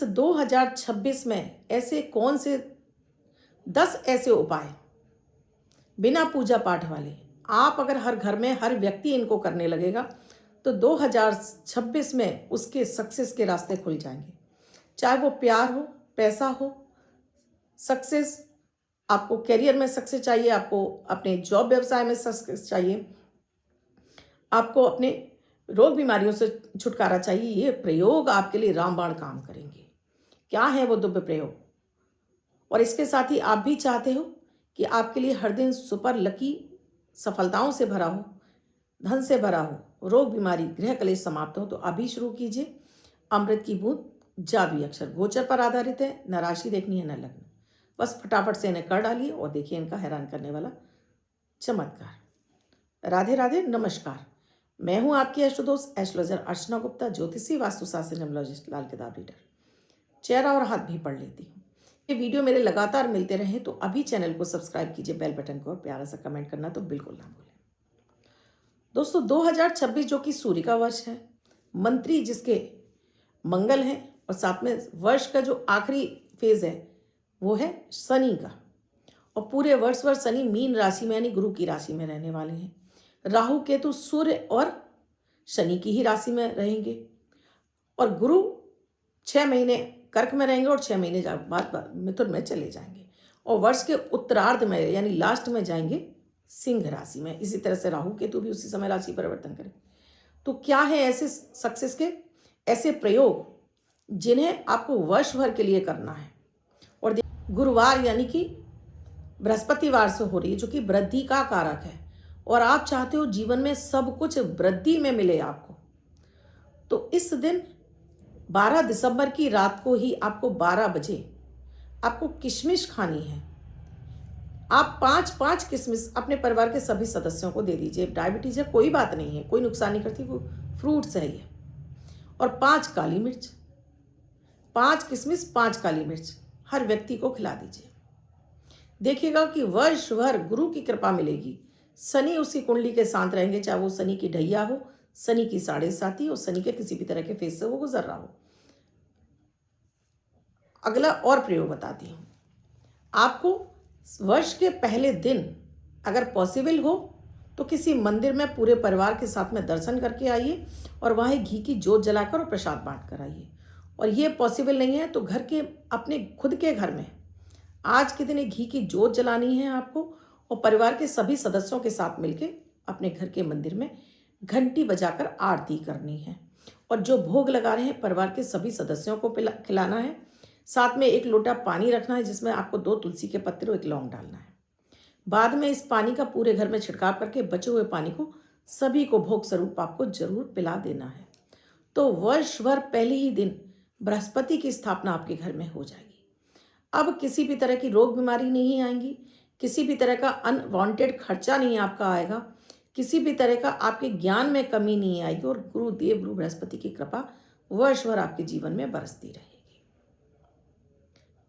2026 में ऐसे कौन से 10 ऐसे उपाय बिना पूजा पाठ वाले आप अगर हर घर में हर व्यक्ति इनको करने लगेगा तो 2026 में उसके सक्सेस के रास्ते खुल जाएंगे। चाहे वो प्यार हो, पैसा हो, सक्सेस, आपको करियर में सक्सेस चाहिए, आपको अपने जॉब व्यवसाय में सक्सेस चाहिए, आपको अपने रोग बीमारियों से छुटकारा चाहिए, ये प्रयोग आपके लिए रामबाण काम करेंगे। क्या है वो दिव्य प्रयोग? और इसके साथ ही आप भी चाहते हो कि आपके लिए हर दिन सुपर लकी सफलताओं से भरा हो, धन से भरा हो, रोग बीमारी गृह कलेश समाप्त हो, तो अभी शुरू कीजिए। अमृत की बूंद जादुई अक्षर गोचर पर आधारित है, न राशि देखनी है न लग्न, बस फटाफट से इन्हें कर डालिए और देखिए इनका हैरान करने वाला चमत्कार। राधे राधे, नमस्कार। मैं हूं आपकी एस्ट्रोदोस्त एस्ट्रोलॉजर अर्चना गुप्ता, ज्योतिषी वास्तुशास्त्री न्यूमरोलॉजिस्ट, लाल किताब रीडर, चेहरा और हाथ भी पढ़ लेती हूँ। ये वीडियो मेरे लगातार मिलते रहे तो अभी चैनल को सब्सक्राइब कीजिए, बेल बटन को, और प्यारा सा कमेंट करना तो बिल्कुल ना भूलें। दोस्तों 2026 जो कि सूर्य का वर्ष है, मंत्री जिसके मंगल हैं, और साथ में वर्ष का जो आखिरी फेज है वो है शनि का, और पूरे वर्ष भर शनि मीन राशि में यानी गुरु की राशि में रहने वाले हैं। राहु केतु सूर्य और शनि की ही राशि में रहेंगे, और गुरु 6 महीने कर्क में रहेंगे और 6 महीने बाद मिथुन में चले जाएंगे, और वर्ष के उत्तरार्ध में यानी लास्ट में जाएंगे सिंह राशि में। इसी तरह से राहु केतु भी उसी समय राशि परिवर्तन करें। तो क्या है ऐसे सक्सेस के ऐसे प्रयोग जिन्हें आपको वर्ष भर के लिए करना है? और गुरुवार यानी कि बृहस्पतिवार से हो रही है, जो कि वृद्धि का कारक है, और आप चाहते हो जीवन में सब कुछ वृद्धि में मिले आपको, तो इस दिन 12 दिसंबर की रात को ही आपको 12 बजे आपको किशमिश खानी है। आप 5-5 किशमिश अपने परिवार के सभी सदस्यों को दे दीजिए। डायबिटीज है कोई बात नहीं है, कोई नुकसान नहीं करती, वो फ्रूट्स है ये। और 5 काली मिर्च, 5 किशमिश, 5 काली मिर्च हर व्यक्ति को खिला दीजिए। देखिएगा कि वर्ष भर गुरु की कृपा मिलेगी। शनि उसी कुंडली के साथ रहेंगे, चाहे वो शनि की ढैया हो, शनि की 7.5 और शनि के किसी भी तरह के फेज से वो गुजर रहा हो। अगला और प्रयोग बताती हूँ आपको। वर्ष के पहले दिन अगर पॉसिबल हो तो किसी मंदिर में पूरे परिवार के साथ में दर्शन करके आइए, और वहाँ घी की जोत जलाकर और प्रसाद बांट कर आइए। और ये पॉसिबल नहीं है तो घर के अपने खुद के घर में आज के दिन घी की जोत जलानी है आपको, और परिवार के सभी सदस्यों के साथ मिलके अपने घर के मंदिर में घंटी बजाकर आरती करनी है। और जो भोग लगा रहे हैं परिवार के सभी सदस्यों को खिलाना है। साथ में 1 लोटा पानी रखना है, जिसमें आपको 2 तुलसी के पत्ते और 1 लौंग डालना है। बाद में इस पानी का पूरे घर में छिड़काव करके बचे हुए पानी को सभी को भोग स्वरूप आपको जरूर पिला देना है। तो वर्ष भर पहले ही दिन बृहस्पति की स्थापना आपके घर में हो जाएगी। अब किसी भी तरह की रोग बीमारी नहीं आएंगी, किसी भी तरह का अनवांटेड खर्चा नहीं आपका आएगा, किसी भी तरह का आपके ज्ञान में कमी नहीं आएगी, और गुरुदेव गुरु बृहस्पति की कृपा वर्ष भर आपके जीवन में बरसती रहेगी।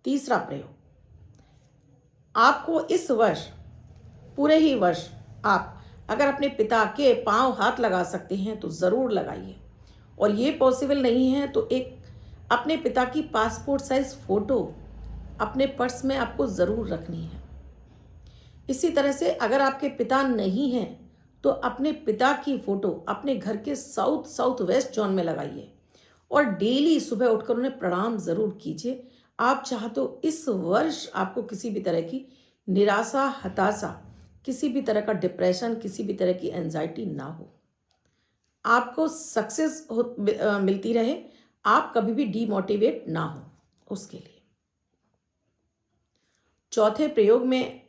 तीसरा प्रयोग, आपको इस वर्ष पूरे ही वर्ष आप अगर अपने पिता के पांव हाथ लगा सकते हैं तो ज़रूर लगाइए, और ये पॉसिबल नहीं है तो एक अपने पिता की पासपोर्ट साइज फ़ोटो अपने पर्स में आपको ज़रूर रखनी है। इसी तरह से अगर आपके पिता नहीं हैं तो अपने पिता की फ़ोटो अपने घर के साउथ वेस्ट जोन में लगाइए, और डेली सुबह उठकर उन्हें प्रणाम ज़रूर कीजिए। आप चाहते तो इस वर्ष आपको किसी भी तरह की निराशा, हताशा, किसी भी तरह का डिप्रेशन, किसी भी तरह की एंजाइटी ना हो, आपको सक्सेस मिलती रहे, आप कभी भी डीमोटिवेट ना हो, उसके लिए। चौथे प्रयोग में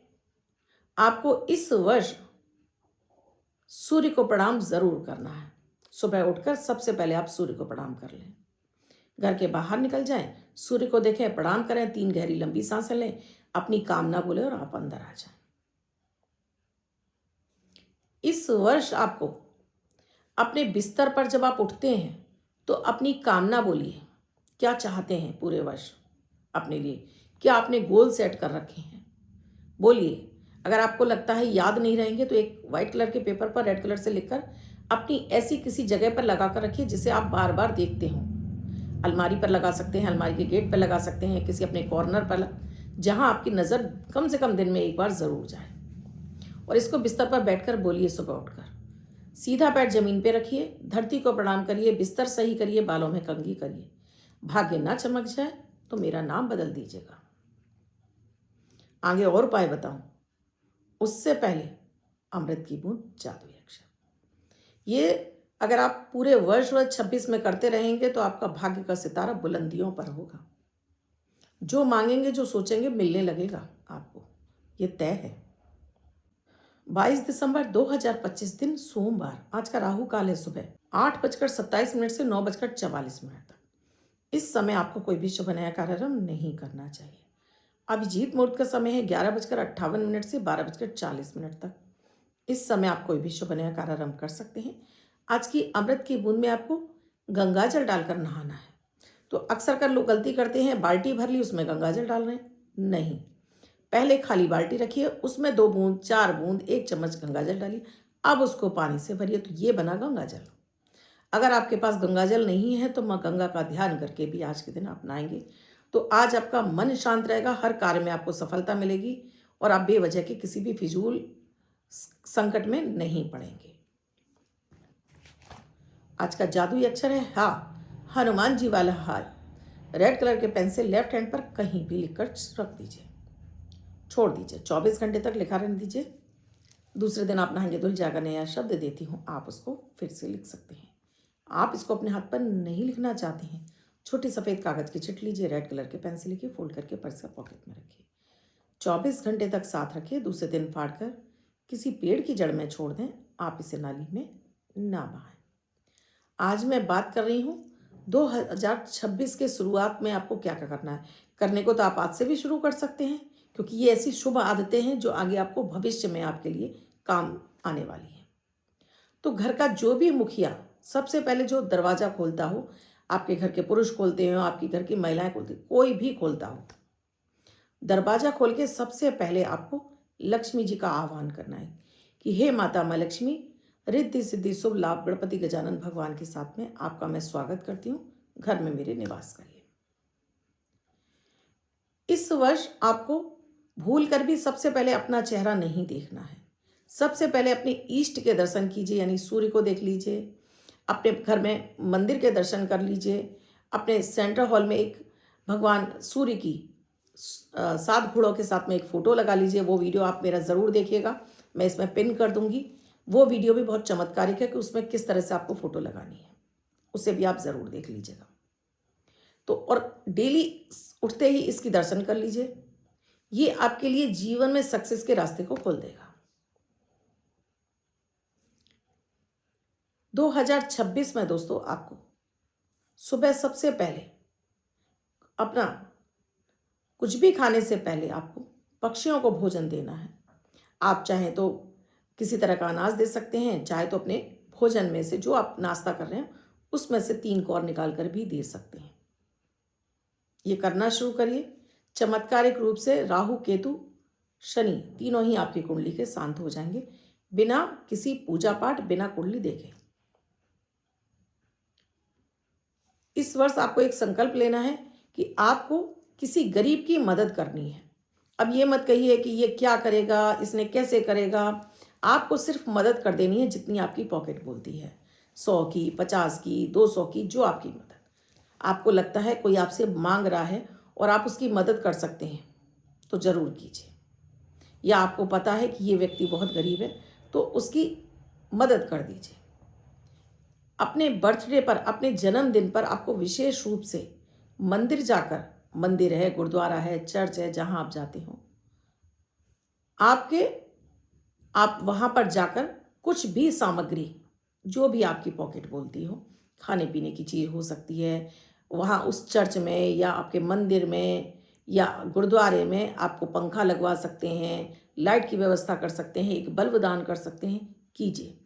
आपको इस वर्ष सूर्य को प्रणाम जरूर करना है। सुबह उठकर सबसे पहले आप सूर्य को प्रणाम कर लें, घर के बाहर निकल जाएं, सूर्य को देखें, प्रणाम करें, 3 गहरी लंबी सांसें लें, अपनी कामना बोले और आप अंदर आ जाएं। इस वर्ष आपको अपने बिस्तर पर जब आप उठते हैं तो अपनी कामना बोलिए, क्या चाहते हैं पूरे वर्ष अपने लिए, क्या आपने गोल सेट कर रखे हैं, बोलिए। अगर आपको लगता है याद नहीं रहेंगे तो एक वाइट कलर के पेपर पर रेड कलर से लिखकर अपनी ऐसी किसी जगह पर लगा कर रखिए जिसे आप बार बार देखते हो। अलमारी पर लगा सकते हैं, अलमारी के गेट पर लगा सकते हैं, किसी अपने कॉर्नर पर, जहाँ आपकी नज़र कम से कम दिन में एक बार ज़रूर जाए। और इसको बिस्तर पर बैठकर बोलिए सुबह उठकर। सीधा पैर जमीन पे रखिए, धरती को प्रणाम करिए, बिस्तर सही करिए, बालों में कंघी करिए। भाग्य ना चमक जाए तो मेरा नाम बदल दीजिएगा। आगे और उपाय बताऊं, उससे पहले अमृत की बूंद जादुई अक्षर। ये अगर आप पूरे वर्ष 26 में करते रहेंगे तो आपका भाग्य का सितारा बुलंदियों पर होगा। जो मांगेंगे, जो सोचेंगे, मिलने लगेगा आपको, ये तय है। 22 दिसंबर 2025 दिन सोमवार। आज का राहु काल है सुबह 8:27 से 9:44 तक। इस समय आपको कोई भी शुभ नया कार्यारंभ नहीं करना चाहिए। अभिजीत मुहूर्त का समय है 11:58 से 12:40 तक। इस समय आप कोई भी शुभ नया कार्यारंभ कर सकते हैं। आज की अमृत की बूंद में आपको गंगा जल डालकर नहाना है। तो अक्सर कर लोग गलती करते हैं, बाल्टी भर ली, उसमें गंगा जल डाल रहे हैं। नहीं, पहले खाली बाल्टी रखिए, उसमें 2 बूंद, 4 बूंद, 1 चम्मच गंगा जल डालिए। अब उसको पानी से भरिए, तो ये बना गंगा जल। अगर आपके पास गंगा जल नहीं है तो माँ गंगा का ध्यान करके भी आज के दिन आप नहाएंगे तो आज आपका मन शांत रहेगा, हर कार्य में आपको सफलता मिलेगी और आप बेवजह के किसी भी फिजूल संकट में नहीं पड़ेंगे। आज का जादुई अक्षर है हा। हनुमान जी वाला हाय। रेड कलर के पेन से लेफ्ट हैंड पर कहीं भी लिखकर रख दीजिए, छोड़ दीजिए, 24 घंटे तक लिखा रहने दीजिए। दूसरे दिन आप नहाएंगे धुल जाकर नया शब्द देती हूँ, आप उसको फिर से लिख सकते हैं। आप इसको अपने हाथ पर नहीं लिखना चाहते हैं, छोटी सफ़ेद कागज़ की चिट लीजिए, रेड कलर के पेन से लिखिए, फोल्ड करके पर्स का पॉकेट में रखिए, 24 घंटे तक साथ रखिए। दूसरे दिन फाड़कर किसी पेड़ की जड़ में छोड़ दें, आप इसे नाली में ना बहाएं। आज मैं बात कर रही हूँ 2026 के शुरुआत में आपको क्या क्या करना है। करने को तो आप आज से भी शुरू कर सकते हैं, क्योंकि ये ऐसी शुभ आदतें हैं जो आगे आपको भविष्य में आपके लिए काम आने वाली है। तो घर का जो भी मुखिया सबसे पहले जो दरवाज़ा खोलता हो, आपके घर के पुरुष खोलते हो, आपके घर की महिलाएं खोलती, कोई भी खोलता हो, दरवाज़ा खोल के सबसे पहले आपको लक्ष्मी जी का आह्वान करना है कि हे माता माँ लक्ष्मी, रिद्धि सिद्धि शुभ लाभ गणपति गजानन भगवान के साथ में आपका मैं स्वागत करती हूँ, घर में मेरे निवास करिए। इस वर्ष आपको भूल कर भी सबसे पहले अपना चेहरा नहीं देखना है। सबसे पहले अपने इष्ट के दर्शन कीजिए, यानी सूर्य को देख लीजिए, अपने घर में मंदिर के दर्शन कर लीजिए, अपने सेंट्रल हॉल में एक भगवान सूर्य की 7 घोड़ों के साथ में एक फ़ोटो लगा लीजिए। वो वीडियो आप मेरा ज़रूर देखिएगा, मैं इसमें पिन कर दूंगी। वो वीडियो भी बहुत चमत्कारिक है कि उसमें किस तरह से आपको फ़ोटो लगानी है, उसे भी आप ज़रूर देख लीजिएगा। तो और डेली उठते ही इसकी दर्शन कर लीजिए, ये आपके लिए जीवन में सक्सेस के रास्ते को खोल देगा। 2026 में दोस्तों आपको सुबह सबसे पहले अपना कुछ भी खाने से पहले आपको पक्षियों को भोजन देना है। आप चाहें तो किसी तरह का अनाज दे सकते हैं, चाहे तो अपने भोजन में से जो आप नाश्ता कर रहे हैं उसमें से 3 कौर निकाल कर भी दे सकते हैं। ये करना शुरू करिए। चमत्कारिक रूप से राहु केतु शनि तीनों ही आपकी कुंडली के शांत हो जाएंगे, बिना किसी पूजा पाठ, बिना कुंडली देखे। इस वर्ष आपको एक संकल्प लेना है कि आपको किसी गरीब की मदद करनी है। अब ये मत कहिए कि ये क्या करेगा, इसने कैसे करेगा। आपको सिर्फ मदद कर देनी है जितनी आपकी पॉकेट बोलती है, 100 की, 50 की, 200 की, जो आपकी मदद आपको लगता है कोई आपसे मांग रहा है और आप उसकी मदद कर सकते हैं तो ज़रूर कीजिए। या आपको पता है कि ये व्यक्ति बहुत गरीब है तो उसकी मदद कर दीजिए। अपने बर्थडे पर, अपने जन्मदिन पर आपको विशेष रूप से मंदिर जाकर, मंदिर है, गुरुद्वारा है, चर्च है, जहां आप जाते हो, आप वहां पर जाकर कुछ भी सामग्री, जो भी आपकी पॉकेट बोलती हो, खाने पीने की चीज़ हो सकती है, वहाँ उस चर्च में या आपके मंदिर में या गुरुद्वारे में आपको पंखा लगवा सकते हैं, लाइट की व्यवस्था कर सकते हैं, एक बल्ब दान कर सकते हैं, कीजिए,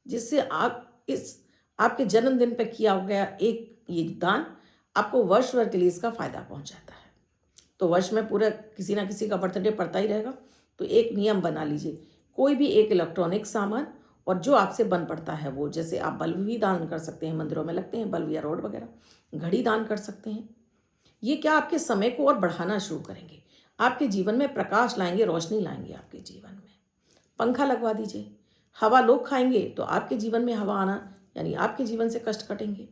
जिससे आप इस आपके जन्मदिन पर किया गया एक ये दान आपको वर्ष भर के लिए इसका फ़ायदा पहुंचाता है। तो वर्ष में पूरा किसी ना किसी का बर्थडे पड़ता ही रहेगा, तो एक नियम बना लीजिए, कोई भी एक इलेक्ट्रॉनिक सामान और जो आपसे बन पड़ता है वो, जैसे आप बल्ब भी दान कर सकते हैं, मंदिरों में लगते हैं बल्ब या रोड वगैरह, घड़ी दान कर सकते हैं। ये क्या आपके समय को और बढ़ाना शुरू करेंगे, आपके जीवन में प्रकाश लाएंगे, रोशनी लाएंगे आपके जीवन में। पंखा लगवा दीजिए। हवा लोग खाएंगे तो आपके जीवन में हवा आना, यानी आपके जीवन से कष्ट कटेंगे।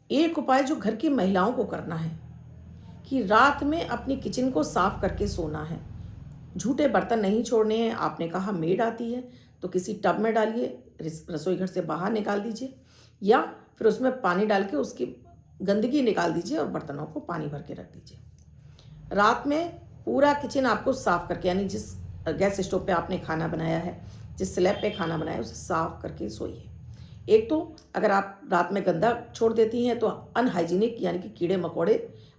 एक उपाय जो घर की महिलाओं को करना है कि रात में अपनी किचन को साफ करके सोना है। झूठे बर्तन नहीं छोड़ने हैं। आपने कहा मेड आती है तो किसी टब में डालिए, रसोई घर से बाहर निकाल दीजिए, या फिर उसमें पानी डाल के उसकी गंदगी निकाल दीजिए और बर्तनों को पानी भर के रख दीजिए। रात में पूरा किचन आपको साफ करके, यानी जिस गैस स्टोव पे आपने खाना बनाया है, जिस स्लैब पे खाना बनाया है, उसे साफ करके सोइए। एक तो अगर आप रात में गंदा छोड़ देती हैं तो अनहाइजीनिक, यानी कि कीड़े मकोड़े,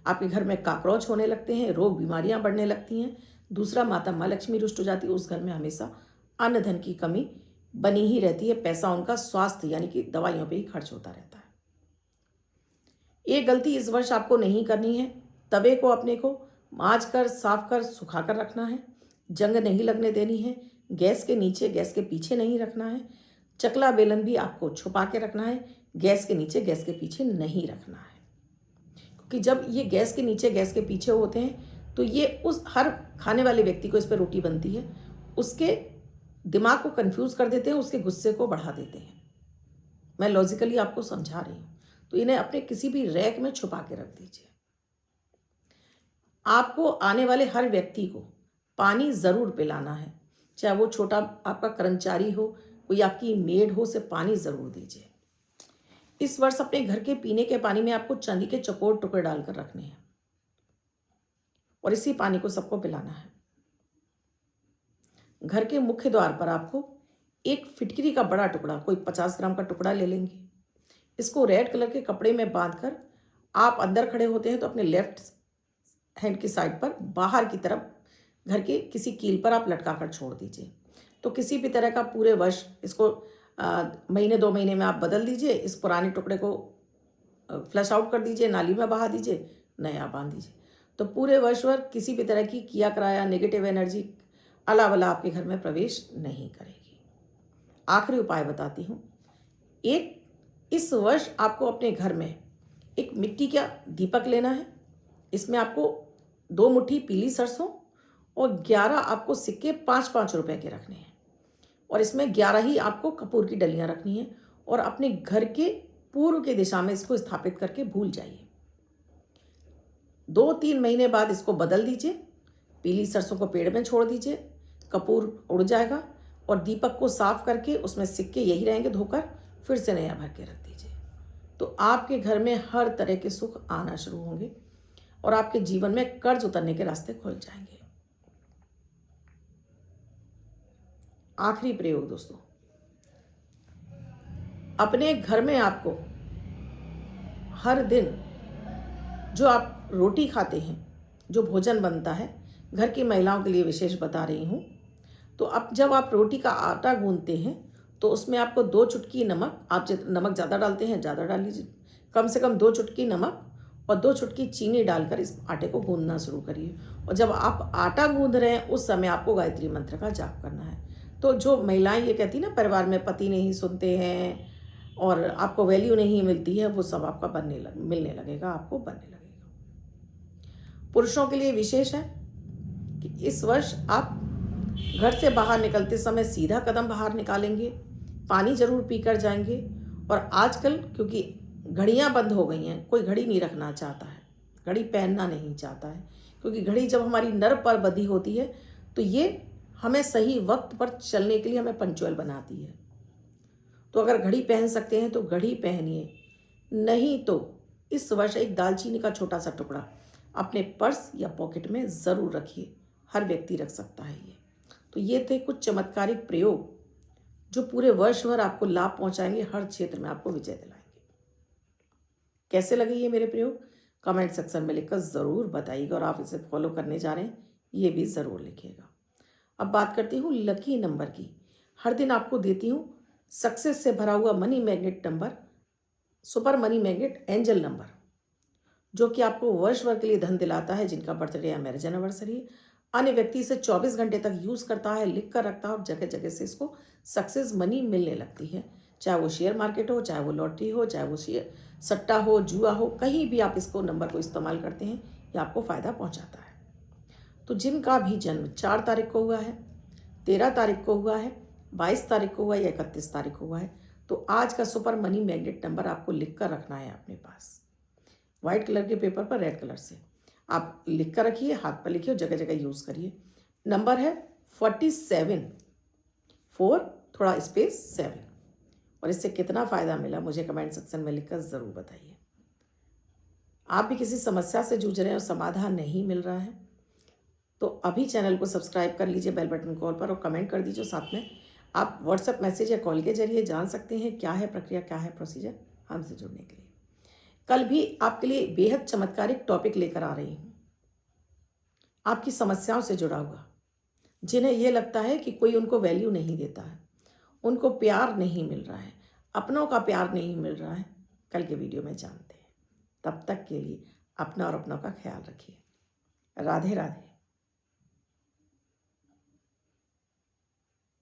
आपके घर में काकरोच होने लगते हैं, रोग बीमारियां बढ़ने लगती हैं। दूसरा, माता माँ लक्ष्मी रुष्ट हो जाती है, उस घर में हमेशा अन्न धन की कमी बनी ही रहती है। पैसा उनका स्वास्थ्य यानी कि दवाइयों पे ही खर्च होता रहता है। ये गलती इस वर्ष आपको नहीं करनी है। तवे को अपने को मांज कर, साफ कर, सुखा कर रखना है। जंग नहीं लगने देनी है। गैस के नीचे, गैस के पीछे नहीं रखना है। चकला बेलन भी आपको छुपा के रखना है, गैस के नीचे, गैस के पीछे नहीं रखना है। क्योंकि जब ये गैस के नीचे, गैस के पीछे होते हैं तो ये उस हर खाने वाले व्यक्ति को, इस पर रोटी बनती है, उसके दिमाग को कंफ्यूज कर देते हैं, उसके गुस्से को बढ़ा देते हैं। मैं लॉजिकली आपको समझा रही हूँ। तो इन्हें अपने किसी भी रैक में छुपा के रख दीजिए। आपको आने वाले हर व्यक्ति को पानी ज़रूर पिलाना है, चाहे वो छोटा आपका कर्मचारी हो, कोई आपकी मेड हो, उसे पानी ज़रूर दीजिए। इस वर्ष अपने घर के पीने के पानी में आपको चांदी के चौकोर टुकड़े डालकर रखने हैं और इसी पानी को सबको पिलाना है। घर के मुख्य द्वार पर आपको एक फिटकरी का बड़ा टुकड़ा, कोई 50 ग्राम का टुकड़ा ले लेंगे। इसको रेड कलर के कपड़े में बांधकर, आप अंदर खड़े होते हैं तो अपने लेफ्ट हैंड की साइड पर बाहर की तरफ घर के किसी कील पर आप लटका कर छोड़ दीजिए। तो किसी भी तरह का पूरे वर्ष इसको महीने 2 महीने में आप बदल दीजिए। इस पुराने टुकड़े को फ्लश आउट कर दीजिए, नाली में बहा दीजिए, नया बांध दीजिए। तो पूरे वर्ष भर किसी भी तरह की किया कराया नेगेटिव एनर्जी अला वला आपके घर में प्रवेश नहीं करेगी। आखिरी उपाय बताती हूँ। इस वर्ष आपको अपने घर में एक मिट्टी का दीपक लेना है। इसमें आपको 2 मुट्ठी पीली सरसों और 11 आपको सिक्के 5-5 रुपए के रखने हैं और इसमें 11 ही आपको कपूर की डलियां रखनी है और अपने घर के पूर्व की दिशा में इसको स्थापित करके भूल जाइए। 2-3 महीने बाद इसको बदल दीजिए। पीली सरसों को पेड़ में छोड़ दीजिए, कपूर उड़ जाएगा और दीपक को साफ करके उसमें सिक्के यही रहेंगे, धोकर फिर से नया भर के रख दीजिए। तो आपके घर में हर तरह के सुख आना शुरू होंगे और आपके जीवन में कर्ज उतरने के रास्ते खुल जाएंगे। आखिरी प्रयोग दोस्तों, अपने घर में आपको हर दिन जो आप रोटी खाते हैं, जो भोजन बनता है, घर की महिलाओं के लिए विशेष बता रही हूँ। तो अब जब आप रोटी का आटा गूंथते हैं तो उसमें आपको 2 चुटकी नमक, आप नमक ज़्यादा डालते हैं ज़्यादा डाल लीजिए, कम से कम 2 चुटकी नमक और 2 चुटकी चीनी डालकर इस आटे को गूंदना शुरू करिए। और जब आप आटा गूंद रहे हैं उस समय आपको गायत्री मंत्र का जाप करना है। तो जो महिलाएं ये कहती ना, परिवार में पति नहीं सुनते हैं और आपको वैल्यू नहीं मिलती है, वो सब आपका मिलने लगेगा, आपको बनने लगेगा। पुरुषों के लिए विशेष है कि इस वर्ष आप घर से बाहर निकलते समय सीधा कदम बाहर निकालेंगे, पानी जरूर पीकर जाएंगे। और आजकल क्योंकि घड़ियां बंद हो गई हैं, कोई घड़ी नहीं रखना चाहता है, घड़ी पहनना नहीं चाहता है, क्योंकि घड़ी जब हमारी नर्व पर बंधी होती है तो ये हमें सही वक्त पर चलने के लिए हमें पंक्चुअल बनाती है। तो अगर घड़ी पहन सकते हैं तो घड़ी पहनिए, नहीं तो इस वर्ष एक दालचीनी का छोटा सा टुकड़ा अपने पर्स या पॉकेट में ज़रूर रखिए। हर व्यक्ति रख सकता है ये। तो ये थे कुछ चमत्कारिक प्रयोग जो पूरे वर्ष भर आपको लाभ पहुंचाएंगे, हर क्षेत्र में आपको विजय दिलाएंगे। कैसे लगे ये मेरे प्रयोग, कमेंट सेक्शन में लिखकर ज़रूर बताइएगा और आप इसे फॉलो करने जा रहे हैं ये भी ज़रूर लिखिएगा। अब बात करती हूँ लकी नंबर की। हर दिन आपको देती हूँ सक्सेस से भरा हुआ money magnet number, super money magnet angel number, जो कि आपको वर्ष भर के लिए धन दिलाता है। जिनका बर्थडे या मैरिज एनिवर्सरी, अन्य व्यक्ति इसे 24 घंटे तक यूज़ करता है, लिख कर रखता है और जगह जगह से इसको सक्सेस मनी मिलने लगती है। चाहे वो शेयर मार्केट हो, चाहे वो लॉटरी हो, चाहे वो शेयर सट्टा हो, जुआ हो, कहीं भी आप इसको नंबर को इस्तेमाल करते हैं, ये आपको फ़ायदा पहुंचाता है। तो जिनका भी जन्म 4 तारीख को हुआ है, 13 तारीख को हुआ है, 22 तारीख को हुआ है या 31 तारीख को हुआ है, तो आज का सुपर मनी मैग्नेट नंबर आपको लिख कर रखना है अपने पास। वाइट कलर के पेपर पर रेड कलर से आप लिख कर रखिए, हाथ पर लिखिए और जगह जगह यूज़ करिए। नंबर है 47, 4 थोड़ा स्पेस 7। और इससे कितना फ़ायदा मिला मुझे कमेंट सेक्शन में लिखकर ज़रूर बताइए। आप भी किसी समस्या से जूझ रहे हैं और समाधान नहीं मिल रहा है तो अभी चैनल को सब्सक्राइब कर लीजिए बेल बटन कॉल पर और कमेंट कर दीजिए। साथ में आप व्हाट्सएप मैसेज या कॉल के जरिए जान सकते हैं क्या है प्रक्रिया, क्या है प्रोसीजर हमसे जुड़ने के लिए। कल भी आपके लिए बेहद चमत्कारिक टॉपिक लेकर आ रही हूँ, आपकी समस्याओं से जुड़ा हुआ, जिन्हें यह लगता है कि कोई उनको वैल्यू नहीं देता है, उनको प्यार नहीं मिल रहा है, अपनों का प्यार नहीं मिल रहा है। कल के वीडियो में जानते हैं। तब तक के लिए अपना और अपनों का ख्याल रखिए। राधे राधे।